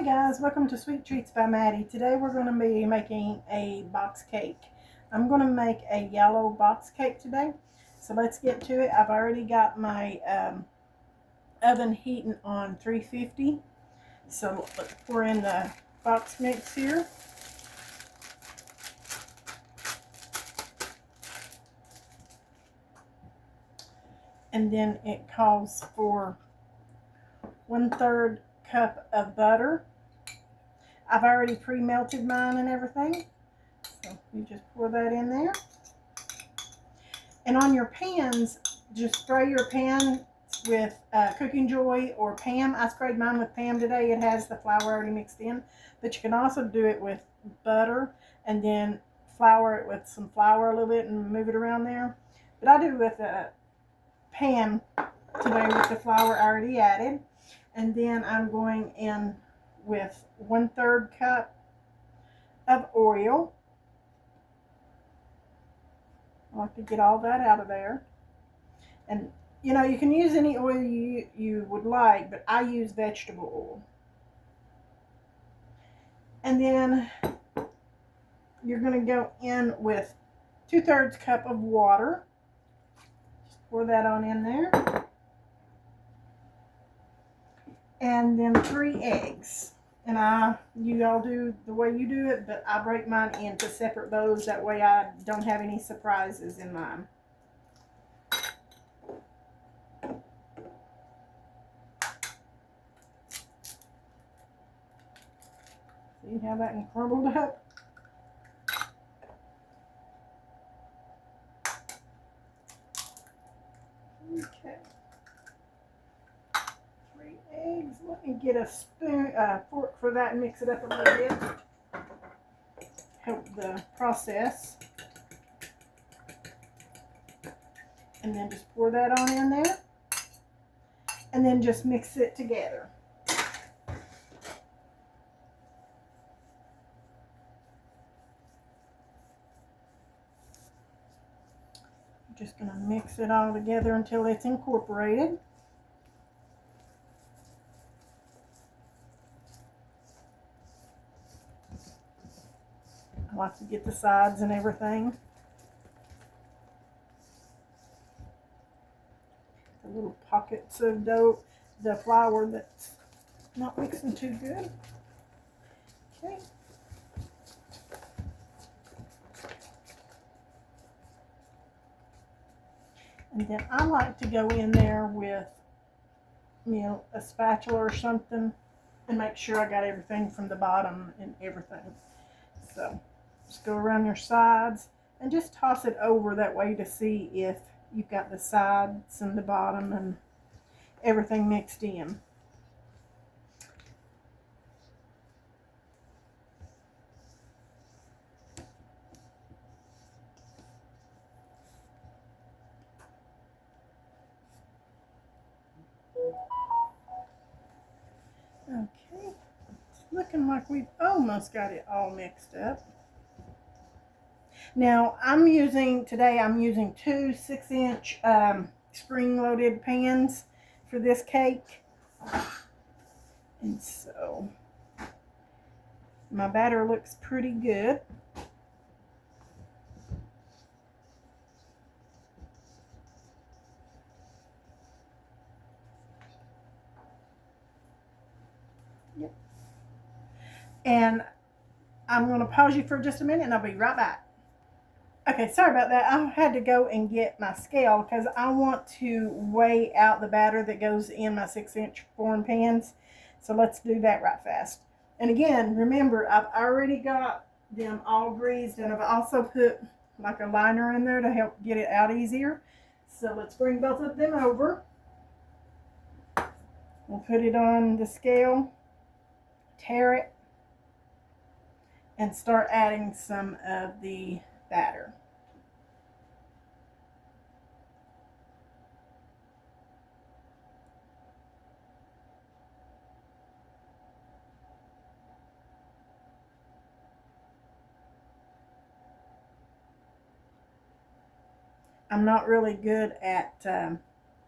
Hey guys, welcome to Sweet Treats by Maddie. Today we're going to be making a box cake. I'm going to make a yellow box cake today. So let's get to it. I've already got my oven heating on 350. So let's pour in the box mix here. And then it calls for 1/3 cup of butter. I've already pre-melted mine and everything. So you just pour that in there. And on your pans, just spray your pan with Cooking Joy or Pam. I sprayed mine with Pam today. It has the flour already mixed in. But you can also do it with butter and then flour it with some flour a little bit and move it around there. But I do with Pam today with the flour already added. And then I'm going in with 1/3 cup of oil. I like to get all that out of there. And you know, you can use any oil you would like, but I use vegetable oil. And then you're going to go in with 2/3 cup of water. Just pour that on in there. And then 3 eggs. And you all do the way you do it, but I break mine into separate bowls. That way I don't have any surprises in mine. See how that one crumbled up? Okay. 3 eggs. Let me get a fork for that and mix it up a little bit. Help the process. And then just pour that on in there. And then just mix it together. I'm just going to mix it all together until it's incorporated. I like to get the sides and everything. The little pockets of dough, the flour that's not mixing too good. Okay. And then I like to go in there with, a spatula or something and make sure I got everything from the bottom and everything. So just go around your sides and just toss it over that way to see if you've got the sides and the bottom and everything mixed in. Okay, it's looking like we've almost got it all mixed up. Now I'm using 2 6-inch spring-loaded pans for this cake. And so my batter looks pretty good. Yep. And I'm going to pause you for just a minute and I'll be right back. Okay, sorry about that. I had to go and get my scale because I want to weigh out the batter that goes in my 6-inch form pans. So let's do that right fast. And again, remember, I've already got them all greased and I've also put like a liner in there to help get it out easier. So let's bring both of them over. We'll put it on the scale, tare it, and start adding some of the batter. I'm not really good at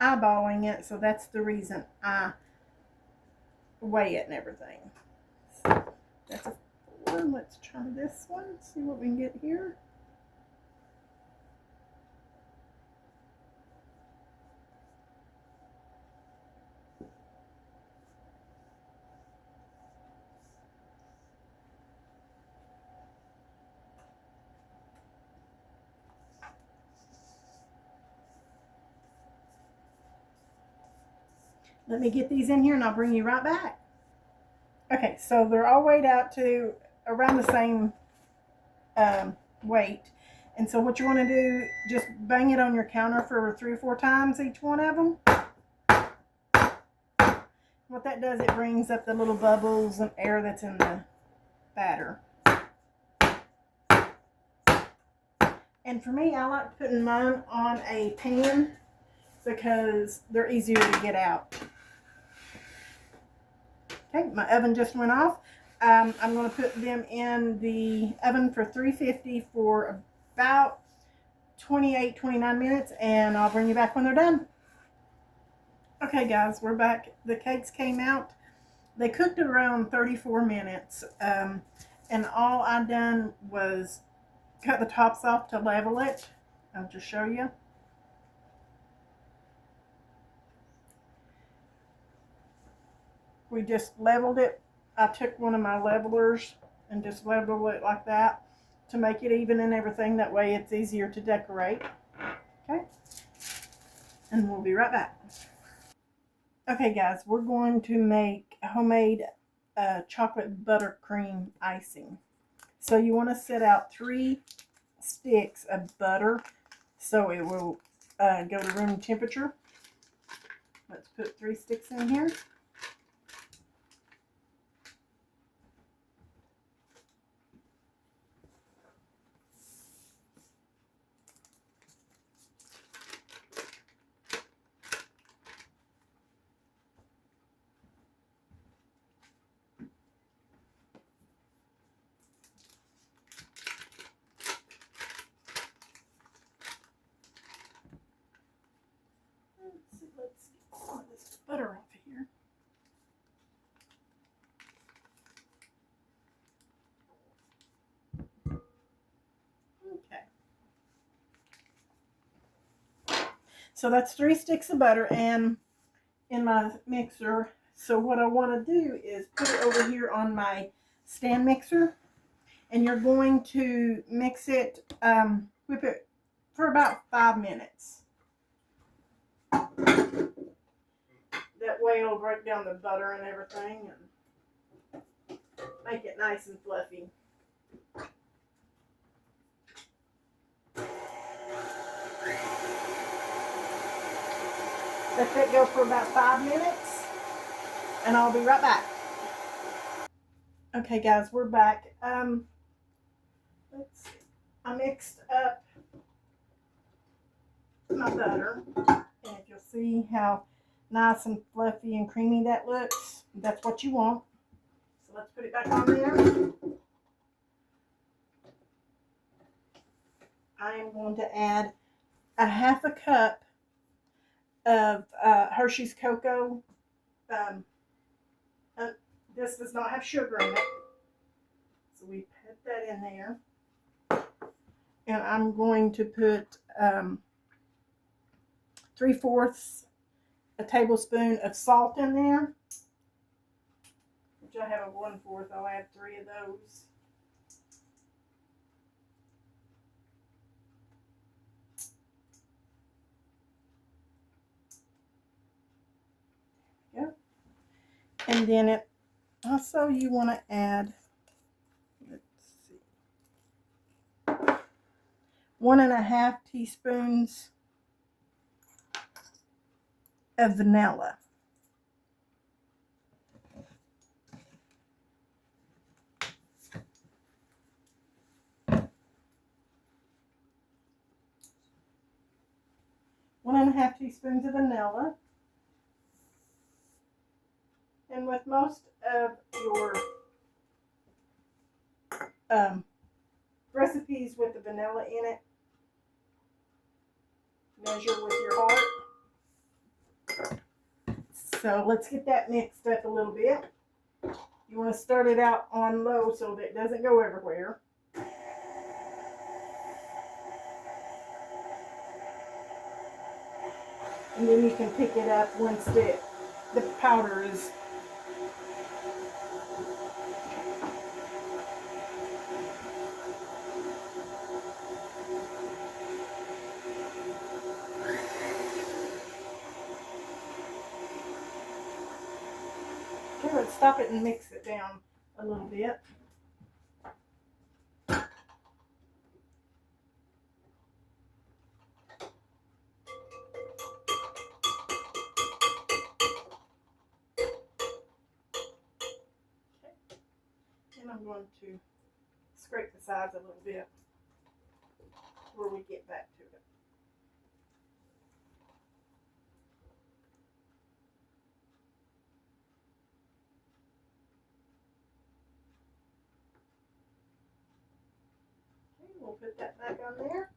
eyeballing it, so that's the reason I weigh it and everything. That's a 4. Let's try this one. See what we can get here. Let me get these in here and I'll bring you right back. Okay, so they're all weighed out to around the same weight. And so what you want to do, just bang it on your counter for 3 or 4 times each one of them. What that does, it brings up the little bubbles and air that's in the batter. And for me, I like putting mine on a pan because they're easier to get out. Okay, my oven just went off. I'm going to put them in the oven for 350 for about 28, 29 minutes, and I'll bring you back when they're done. Okay, guys, we're back. The cakes came out. They cooked around 34 minutes, and all I done was cut the tops off to level it. I'll just show you. We just leveled it. I took one of my levelers and just leveled it like that to make it even and everything. That way it's easier to decorate. Okay. And we'll be right back. Okay, guys, we're going to make homemade chocolate buttercream icing. So you want to set out 3 sticks of butter so it will go to room temperature. Let's put 3 sticks in here. Let's get some of this butter off here. Okay. So that's 3 sticks of butter and in my mixer. So what I want to do is put it over here on my stand mixer, and you're going to mix it, whip it for about 5 minutes. That way it'll break down the butter and everything and make it nice and fluffy. Let that go for about 5 minutes and I'll be right back. Okay, guys, we're back. Let's see. I mixed up my butter, and if you'll see how nice and fluffy and creamy that looks, that's what you want. So let's put it back on there. I am going to add a 1/2 cup of Hershey's Cocoa. This does not have sugar in it, so we put that in there. And I'm going to put 3/4 a tablespoon of salt in there, which I have a 1/4. I'll add 3 of those. There we go. And then it also, you want to add, let's see, 1.5 teaspoons of vanilla. One and a half teaspoons of vanilla. And with most of your recipes with the vanilla in it, measure with your heart. So let's get that mixed up a little bit. You want to start it out on low so that it doesn't go everywhere. And then you can pick it up once the powder is. Okay, let's stop it and mix it down a little bit. And I'm going to scrape the sides a little bit before we get back to it. Okay, we'll put that back on there.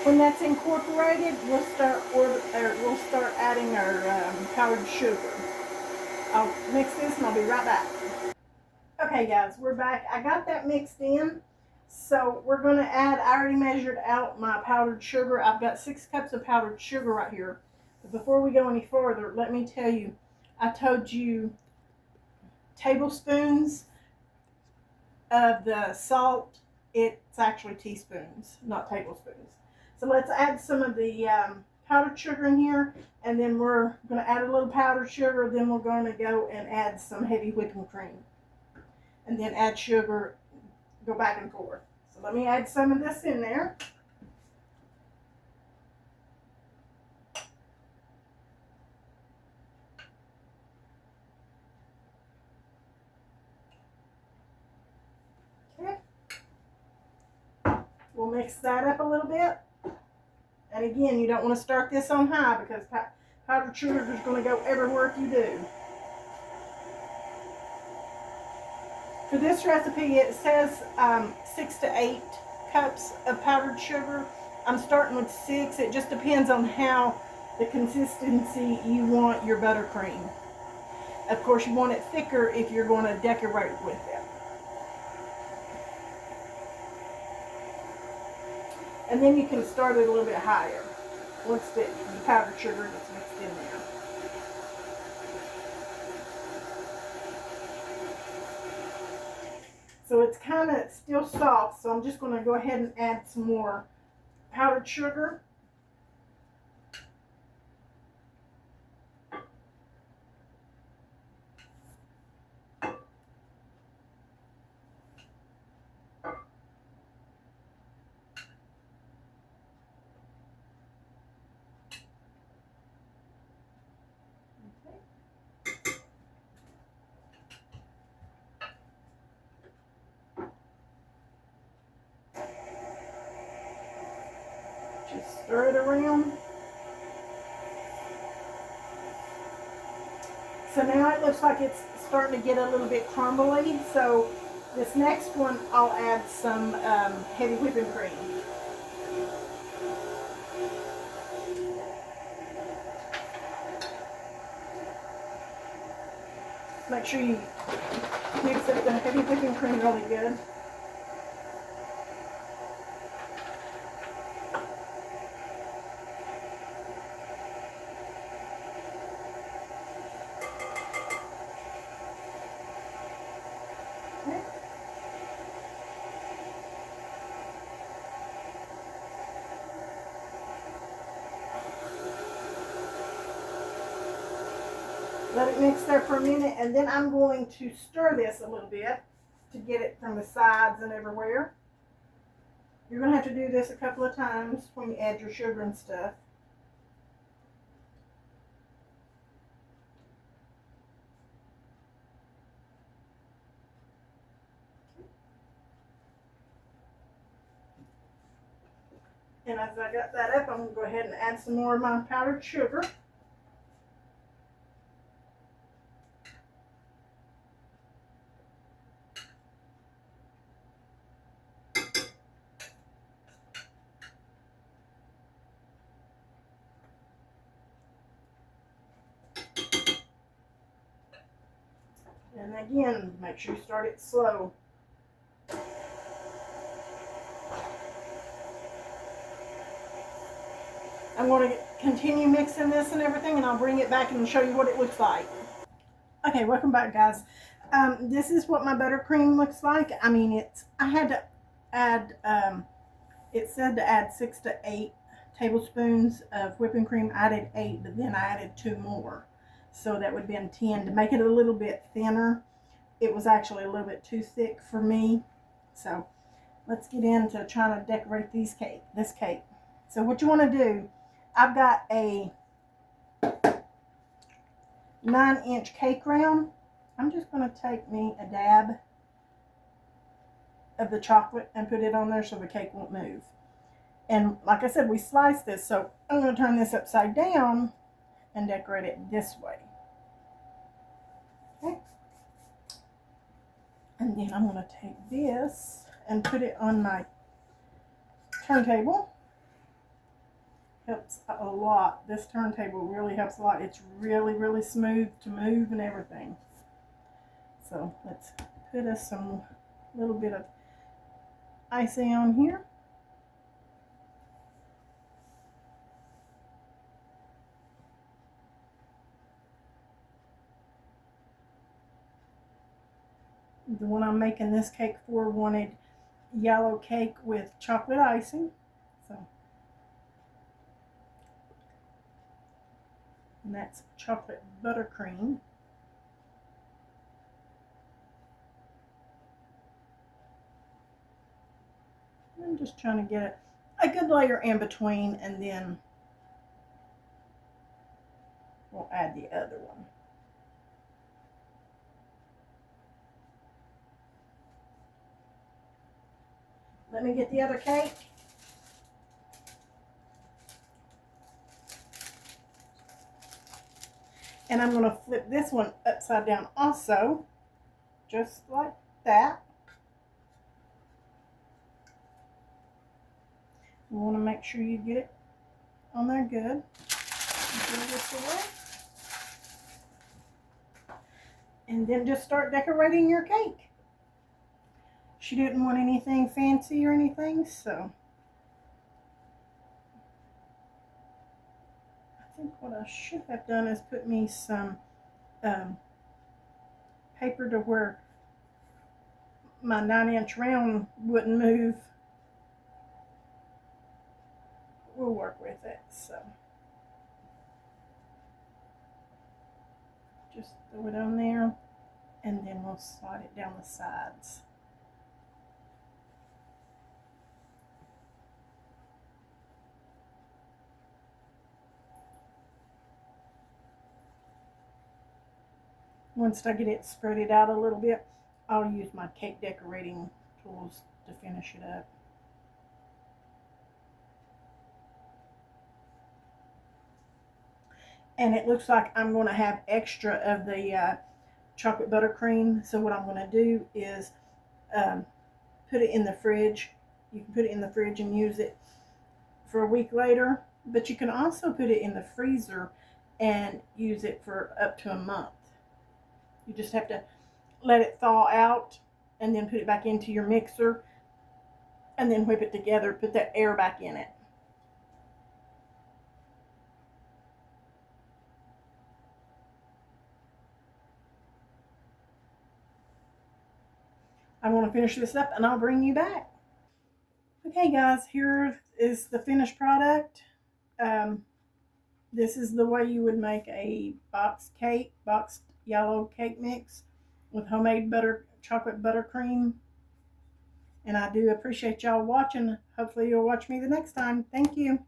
When that's incorporated, we'll start adding our powdered sugar. I'll mix this and I'll be right back. Okay guys, we're back. I got that mixed in. So we're going to add, I already measured out my powdered sugar. I've got 6 cups of powdered sugar right here. But before we go any further, let me tell you, I told you tablespoons of the salt. It's actually teaspoons, not tablespoons. So let's add some of the powdered sugar in here, and then we're going to add a little powdered sugar, then we're going to go and add some heavy whipping cream. And then add sugar, go back and forth. So let me add some of this in there. Okay. We'll mix that up a little bit. And again, you don't want to start this on high because powdered sugar is going to go everywhere if you do. For this recipe, it says 6 to 8 cups of powdered sugar. I'm starting with 6. It just depends on how the consistency you want your buttercream. Of course, you want it thicker if you're going to decorate with it. And then you can start it a little bit higher once the powdered sugar gets mixed in there. So it's kind of still soft, so I'm just going to go ahead and add some more powdered sugar. Just stir it around. So now it looks like it's starting to get a little bit crumbly. So this next one, I'll add some heavy whipping cream. Make sure you mix up the heavy whipping cream really good. Let it mix there for a minute, and then I'm going to stir this a little bit to get it from the sides and everywhere. You're going to have to do this a couple of times when you add your sugar and stuff. And as I got that up, I'm going to go ahead and add some more of my powdered sugar. again, make sure you start it slow. I'm going to continue mixing this and everything, and I'll bring it back and show you what it looks like. Okay, welcome back, guys. This is what my buttercream looks like. I mean, I had to add, it said to add 6 to 8 tablespoons of whipping cream. I added 8, but then I added 2 more. So that would have been 10 to make it a little bit thinner. It was actually a little bit too thick for me. So let's get into trying to decorate this cake. So what you want to do, I've got a 9-inch cake round. I'm just going to take me a dab of the chocolate and put it on there so the cake won't move. And like I said, we sliced this, so I'm going to turn this upside down and decorate it this way. Okay. And then I'm going to take this and put it on my turntable. Helps a lot. This turntable really helps a lot. It's really, really smooth to move and everything. So let's put us some little bit of icing on here. The one I'm making this cake for wanted yellow cake with chocolate icing. So, and that's chocolate buttercream. I'm just trying to get a good layer in between, and then we'll add the other one. Let me get the other cake. And I'm going to flip this one upside down also, just like that. You want to make sure you get it on there good. Throw this away. And then just start decorating your cake. She didn't want anything fancy or anything, so I think what I should have done is put me some paper to where my 9-inch round wouldn't move. We'll work with it. So just throw it on there, and then we'll slide it down the sides. Once I get it spread out a little bit, I'll use my cake decorating tools to finish it up. And it looks like I'm going to have extra of the chocolate buttercream. So what I'm going to do is put it in the fridge. You can put it in the fridge and use it for a week later. But you can also put it in the freezer and use it for up to a month. You just have to let it thaw out and then put it back into your mixer and then whip it together, put that air back in it. I'm going to finish this up and I'll bring you back. Okay guys, here is the finished product. This is the way you would make a boxed yellow cake mix with homemade chocolate buttercream. And I do appreciate y'all watching. Hopefully you'll watch me the next time. Thank you.